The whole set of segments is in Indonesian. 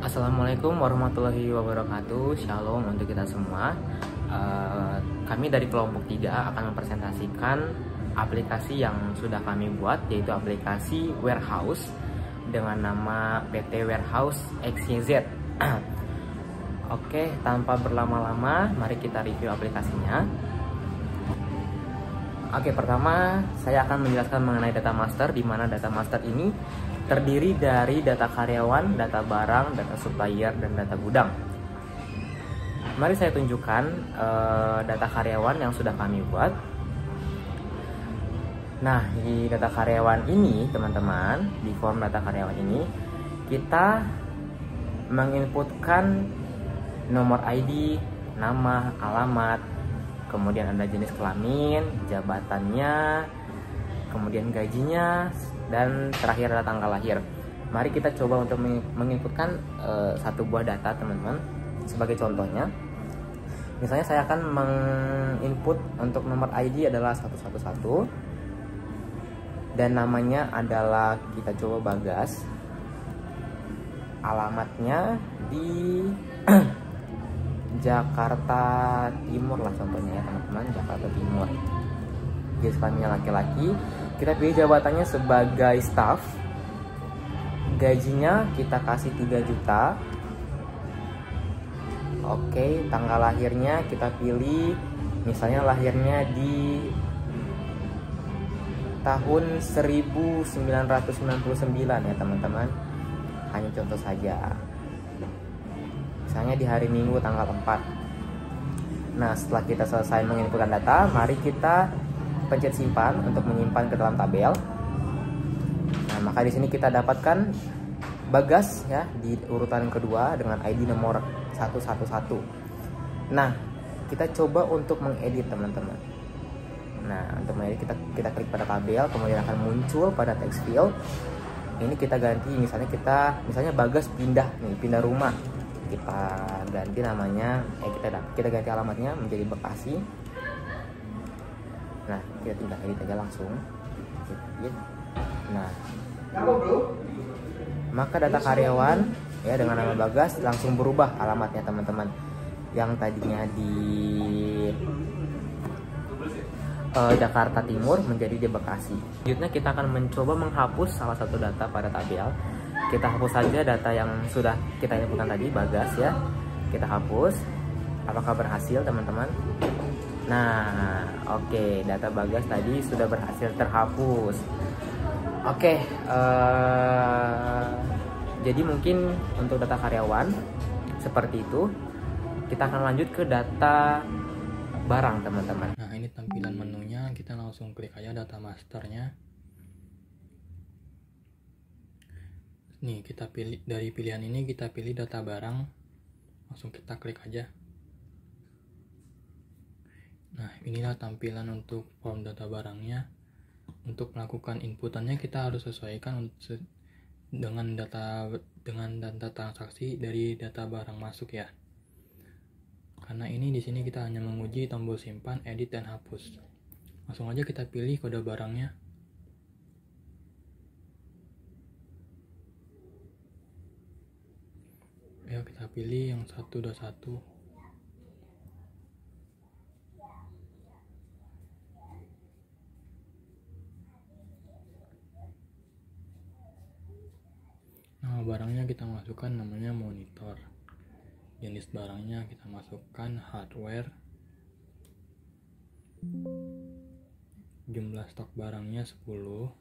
Assalamualaikum warahmatullahi wabarakatuh. Shalom untuk kita semua. Kami dari kelompok 3 akan mempresentasikan aplikasi yang sudah kami buat, yaitu aplikasi Warehouse dengan nama PT Warehouse XYZ. Oke, tanpa berlama-lama, mari kita review aplikasinya. Oke, pertama saya akan menjelaskan mengenai data master, di mana data master ini terdiri dari data karyawan, data barang, data supplier, dan data gudang. Mari saya tunjukkan data karyawan yang sudah kami buat. Nah, di data karyawan ini, teman-teman, di form data karyawan ini, kita menginputkan nomor ID, nama, alamat, kemudian ada jenis kelamin, jabatannya, kemudian gajinya, dan terakhir ada tanggal lahir. Mari kita coba untuk menginputkan satu buah data, teman-teman. Sebagai contohnya, misalnya saya akan menginput untuk nomor ID adalah 111 dan namanya adalah, kita coba Bagas. Alamatnya di Jakarta Timur lah contohnya ya teman-teman, Jakarta Timur. Jenis kelaminnya laki-laki. Kita pilih jabatannya sebagai staff. Gajinya kita kasih 3 juta. Oke, tanggal lahirnya kita pilih misalnya lahirnya di tahun 1999 ya teman-teman. Hanya contoh saja. Misalnya di hari Minggu tanggal 4. Nah, setelah kita selesai menginputkan data, mari kita pencet simpan untuk menyimpan ke dalam tabel. Nah, maka di sini kita dapatkan Bagas ya di urutan kedua dengan ID nomor 111. Nah, kita coba untuk mengedit, teman-teman. Nah, untuk mengedit kita klik pada tabel, kemudian akan muncul pada text field. Ini kita ganti, misalnya Bagas pindah rumah. Kita ganti namanya, kita ganti alamatnya menjadi Bekasi. Nah, kita tinggal edit aja langsung. Nah, maka data karyawan ya dengan nama Bagas langsung berubah alamatnya, teman-teman. Yang tadinya di Jakarta Timur menjadi di Bekasi. Selanjutnya kita akan mencoba menghapus salah satu data pada tabel. Kita hapus saja data yang sudah kita inputkan tadi, Bagas ya. Kita hapus. Apakah berhasil, teman-teman? Nah, oke, data Bagas tadi sudah berhasil terhapus. Oke, jadi mungkin untuk data karyawan seperti itu. Kita akan lanjut ke data barang, teman-teman. Nah, ini tampilan menunya, kita langsung klik aja data masternya. Nih, kita pilih dari pilihan ini, kita pilih data barang, langsung kita klik aja. Nah, inilah tampilan untuk form data barangnya. Untuk melakukan inputannya kita harus sesuaikan dengan data transaksi dari data barang masuk ya. Karena ini di sini kita hanya menguji tombol simpan, edit, dan hapus. Langsung aja kita pilih kode barangnya. Ya, kita pilih yang 121. Nama barangnya kita masukkan namanya monitor. Jenis barangnya kita masukkan hardware. Jumlah stok barangnya 10.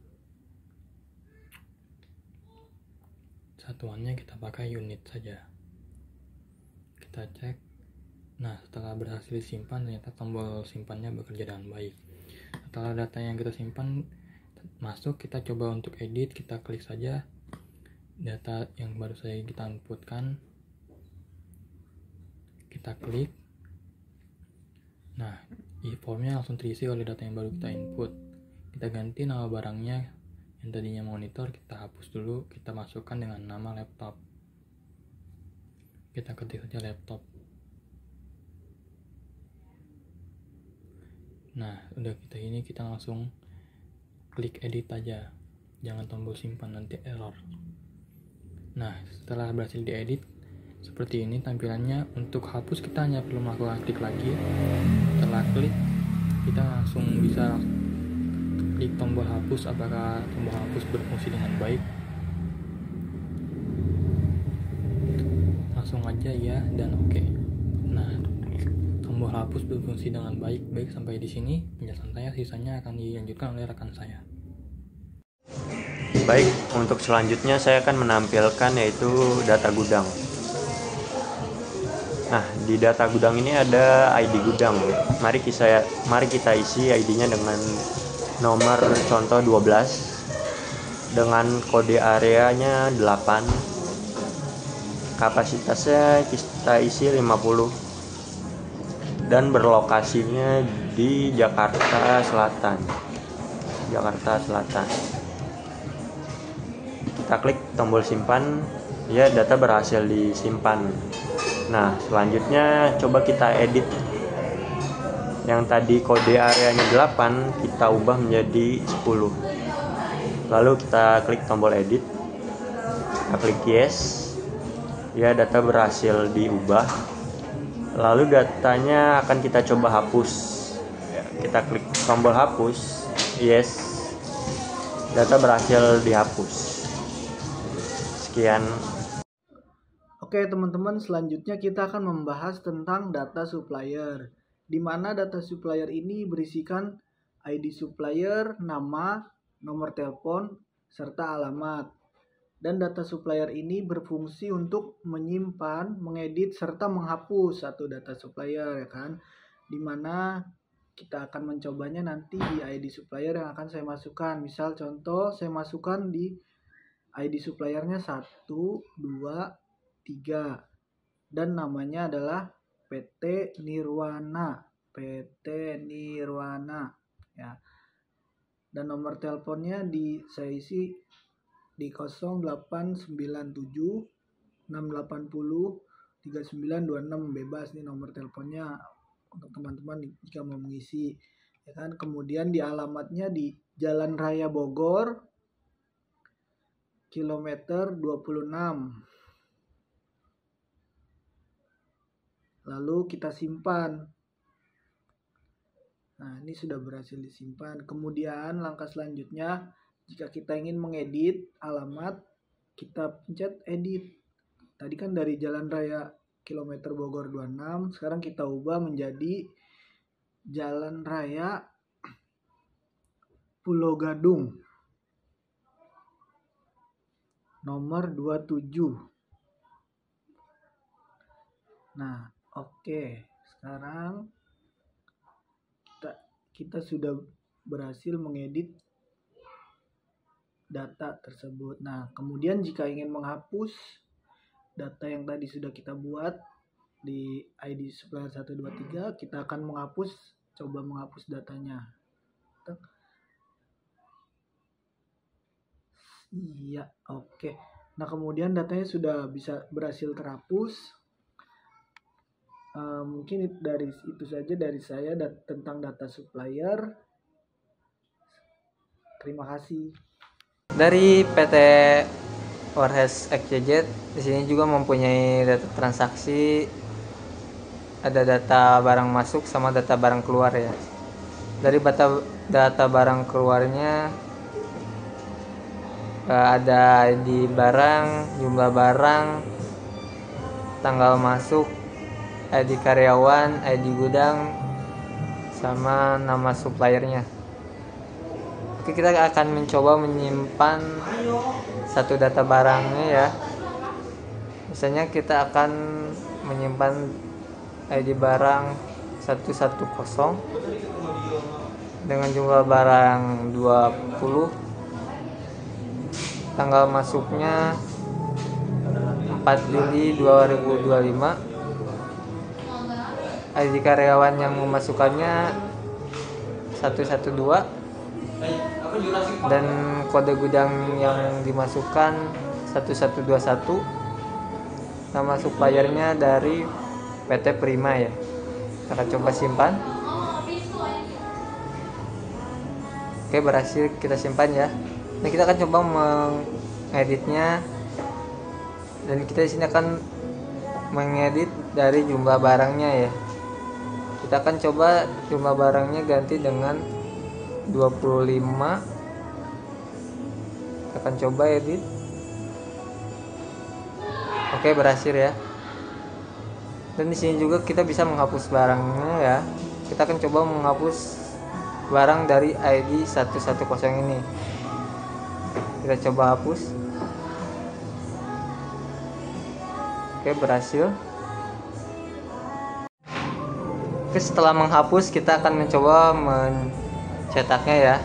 Satuannya kita pakai unit saja. Kita cek. Nah, setelah berhasil disimpan, ternyata tombol simpannya bekerja dengan baik. Setelah data yang kita simpan masuk, kita coba untuk edit. Kita klik saja data yang baru saja kita inputkan. Kita klik. Nah, formnya langsung terisi oleh data yang baru kita input. Kita ganti nama barangnya, yang tadinya monitor kita hapus dulu, kita masukkan dengan nama laptop. Kita ketik saja laptop. Nah, udah kita langsung klik edit aja, jangan tombol simpan, nanti error. Nah, setelah berhasil diedit seperti ini tampilannya. Untuk hapus kita hanya perlu melakukan klik lagi. Setelah klik, kita langsung bisa klik tombol hapus apakah tombol hapus berfungsi dengan baik. Langsung aja ya dan oke. Nah, tombol hapus berfungsi dengan baik. Sampai di sini penjelasan saya, sisanya akan dilanjutkan oleh rekan saya. Baik, untuk selanjutnya saya akan menampilkan yaitu data gudang. Nah, di data gudang ini ada ID gudang. Mari kita isi ID-nya dengan nomor contoh 12 dengan kode areanya 8. Kapasitasnya kita isi 50 dan berlokasinya di Jakarta Selatan. Kita klik tombol simpan, ya data berhasil disimpan. Nah, selanjutnya coba kita edit. Yang tadi kode areanya 8 kita ubah menjadi 10. Lalu kita klik tombol edit. Kita klik yes. Ya, data berhasil diubah. Lalu datanya akan kita coba hapus. Ya, kita klik tombol hapus. Yes. Data berhasil dihapus. Sekian. Oke teman-teman, selanjutnya kita akan membahas tentang data supplier, di mana data supplier ini berisikan ID supplier, nama, nomor telepon, serta alamat. Dan data supplier ini berfungsi untuk menyimpan, mengedit, serta menghapus satu data supplier, ya kan? Di mana kita akan mencobanya nanti di ID supplier yang akan saya masukkan. Misal contoh saya masukkan di ID suppliernya 1, 2, 3 dan namanya adalah PT Nirwana ya. Dan nomor teleponnya saya isi di 0897 680 3926, bebas nih nomor teleponnya untuk teman-teman jika mau mengisi, ya kan. Kemudian di alamatnya di Jalan Raya Bogor kilometer 26. Lalu kita simpan. Nah, ini sudah berhasil disimpan. Kemudian langkah selanjutnya, jika kita ingin mengedit alamat, kita pencet edit. Tadi kan dari Jalan Raya kilometer Bogor 26, sekarang kita ubah menjadi Jalan Raya Pulau Gadung nomor 27. Nah, oke. Sekarang kita sudah berhasil mengedit data tersebut. Nah, kemudian jika ingin menghapus data yang tadi sudah kita buat di ID supplier 123, kita akan coba menghapus datanya. Iya, oke. Nah, kemudian datanya sudah bisa berhasil terhapus. Mungkin dari itu saja dari saya tentang data supplier. Terima kasih. Dari PT Warhes XYZ di sini juga mempunyai data transaksi, ada data barang masuk sama data barang keluar ya. Dari data barang keluarnya ada ID barang, jumlah barang, tanggal masuk, ID karyawan, ID gudang, sama nama suppliernya. Oke, kita akan mencoba menyimpan satu data barangnya ya. Misalnya kita akan menyimpan ID barang 110 dengan jumlah barang 20, tanggal masuknya 4 Juli 2025, ID karyawan yang memasukkannya 112, dan kode gudang yang dimasukkan 1121, nama suppliernya dari PT Prima ya. Kita coba simpan. Oke, berhasil kita simpan ya. Nah, kita akan coba mengeditnya Dan kita di sini akan mengedit dari jumlah barangnya ya. Kita akan coba jumlah barangnya ganti dengan 25. Kita akan coba edit. Oke, berhasil ya. Dan di sini juga kita bisa menghapus barangnya ya. Kita akan coba menghapus barang dari ID 110 ini. Kita coba hapus. Oke, berhasil. Oke, setelah menghapus kita akan mencoba mencetaknya ya.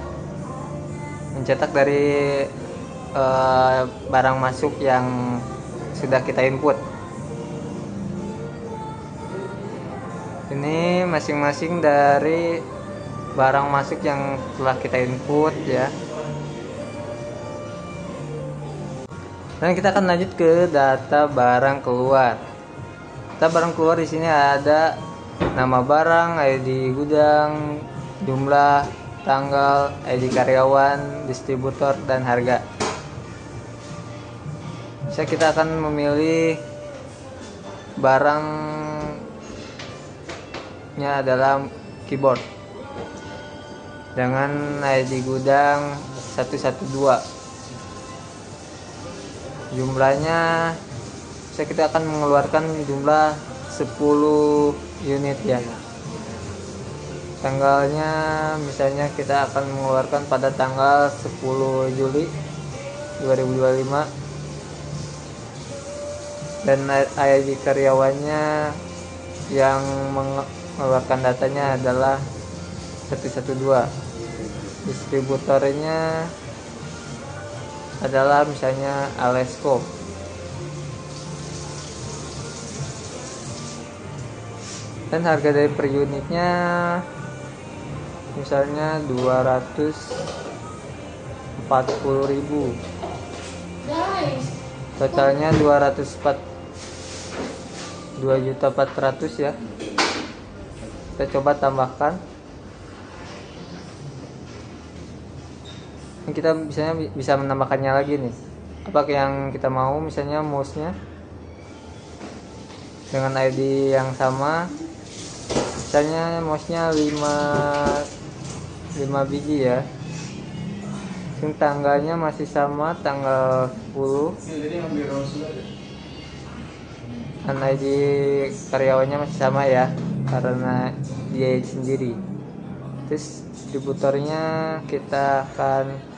Mencetak dari barang masuk yang sudah kita input. Ini masing-masing dari barang masuk yang telah kita input ya. Dan kita akan lanjut ke data barang keluar. Data barang keluar di sini ada nama barang, ID gudang, jumlah, tanggal, ID karyawan, distributor, dan harga. Bisa kita akan memilih barangnya adalah keyboard dengan ID gudang 112. Jumlahnya kita akan mengeluarkan jumlah 10 unit ya. Tanggalnya misalnya kita akan mengeluarkan pada tanggal 10 Juli 2025. Dan ID karyawannya yang mengeluarkan datanya adalah 112. Distributornya adalah misalnya Alesco. Dan harga dari per unitnya misalnya 240.000. Totalnya 2.400.000 ya. Kita coba tambahkan. Kita bisa menambahkannya lagi nih. Apa yang kita mau, misalnya mouse-nya dengan ID yang sama. Misalnya mouse-nya 5 biji ya. Tanggalnya masih sama, tanggal 10. Dan ID karyawannya masih sama ya, karena dia sendiri. Terus distributornya kita akan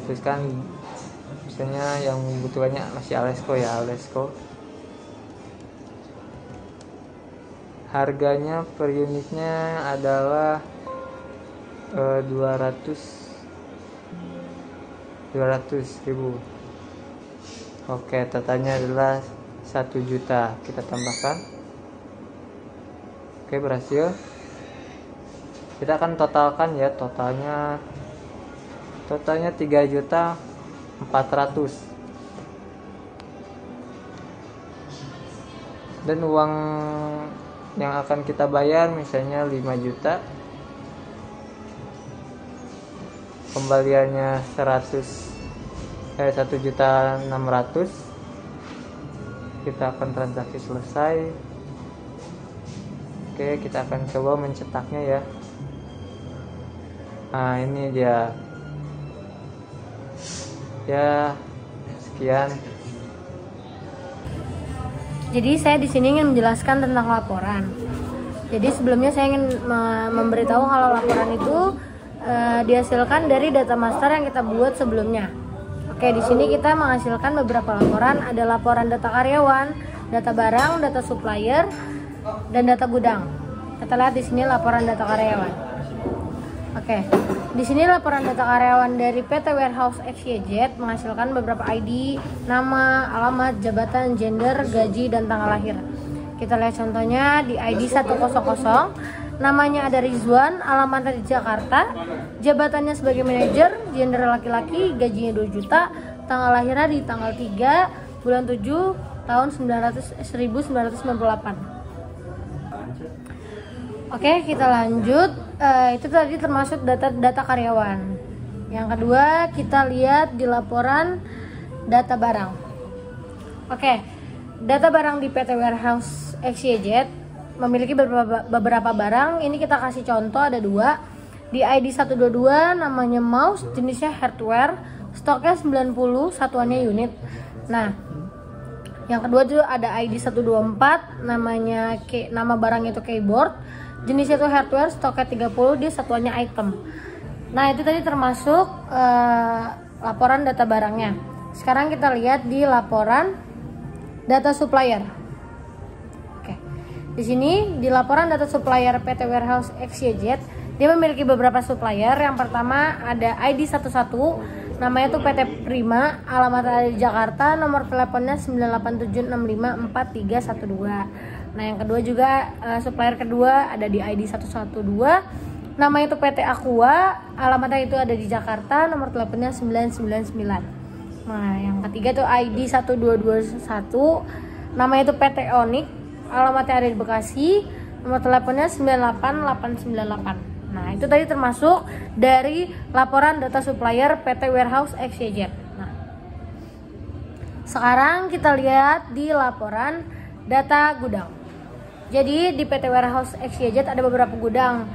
tuliskan misalnya yang membutuhkannya masih Alesco ya, Alesco. Harganya per unitnya adalah 200.000. Oke, totalnya adalah 1 juta. Kita tambahkan. Oke, berhasil. Kita akan totalkan ya, totalnya 3.400.000. Dan uang yang akan kita bayar misalnya 5 juta. Kembaliannya 1.600.000. Kita akan transaksi selesai. Oke, kita akan coba mencetaknya ya. Nah, ini dia. Ya, sekian. Jadi saya di sini ingin menjelaskan tentang laporan. Jadi sebelumnya saya ingin memberitahu kalau laporan itu dihasilkan dari data master yang kita buat sebelumnya. Oke, di sini kita menghasilkan beberapa laporan. Ada laporan data karyawan, data barang, data supplier, dan data gudang. Kita lihat di sini laporan data karyawan. Oke, di sini laporan data karyawan dari PT Warehouse XYZ menghasilkan beberapa ID, nama, alamat, jabatan, gender, gaji, dan tanggal lahir. Kita lihat contohnya di ID 100, namanya ada Rizwan, alamatnya di Jakarta, jabatannya sebagai manajer, gender laki-laki, gajinya 2 juta, tanggal lahirnya di tanggal 3 bulan 7 tahun 1998. Oke, kita lanjut. Itu tadi termasuk data karyawan. Yang kedua, kita lihat di laporan data barang. Oke, data barang di PT Warehouse XYZ memiliki beberapa barang. Ini kita kasih contoh, ada 2. Di ID 122 namanya mouse, jenisnya hardware, stoknya 90, satuannya unit. Nah, yang kedua itu ada ID 124, nama barang itu keyboard, jenisnya itu hardware, stoknya 30, dia satuannya item. Nah, itu tadi termasuk laporan data barangnya. Sekarang kita lihat di laporan data supplier. Oke. Di sini di laporan data supplier PT Warehouse XYZ, dia memiliki beberapa supplier. Yang pertama ada ID 11, namanya tuh PT Prima, alamat ada di Jakarta, nomor teleponnya 987654312. Nah, yang kedua juga supplier kedua ada di ID 112, namanya itu PT Aqua, alamatnya itu ada di Jakarta, nomor teleponnya 999. Nah, yang ketiga tuh ID 1221, namanya itu PT Onyx, alamatnya ada di Bekasi, nomor teleponnya 98898. Nah, itu tadi termasuk dari laporan data supplier PT Warehouse XYZ. Nah, sekarang kita lihat di laporan data gudang. Jadi di PT Warehouse XYZ ada beberapa gudang.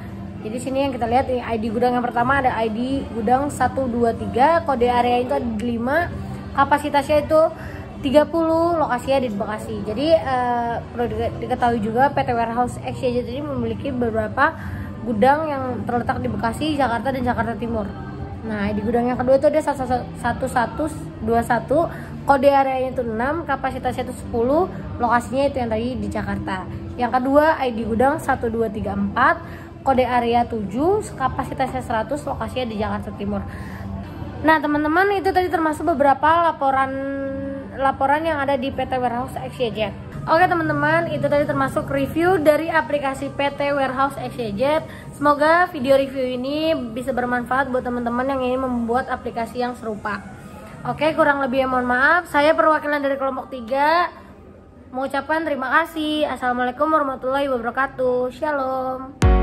Jadi sini yang kita lihat, ID gudang yang pertama ada ID gudang 123, kode area itu ada 5, kapasitasnya itu 30, lokasinya di Bekasi. Jadi perlu diketahui juga PT Warehouse XYZ ini memiliki beberapa gudang yang terletak di Bekasi, Jakarta, dan Jakarta Timur. Nah, di gudang yang kedua itu ada 1121, kode areanya itu 6, kapasitasnya itu 10, lokasinya itu yang tadi di Jakarta. Yang kedua ID gudang 1234, kode area 7, kapasitasnya 100, lokasinya di Jakarta Timur. Nah, teman-teman, itu tadi termasuk beberapa laporan yang ada di PT Warehouse XYZ. Oke teman-teman, itu tadi termasuk review dari aplikasi PT Warehouse XYZ. Semoga video review ini bisa bermanfaat buat teman-teman yang ingin membuat aplikasi yang serupa. Oke, kurang lebih mohon maaf. Saya perwakilan dari kelompok 3 mengucapkan terima kasih. Assalamualaikum warahmatullahi wabarakatuh. Shalom.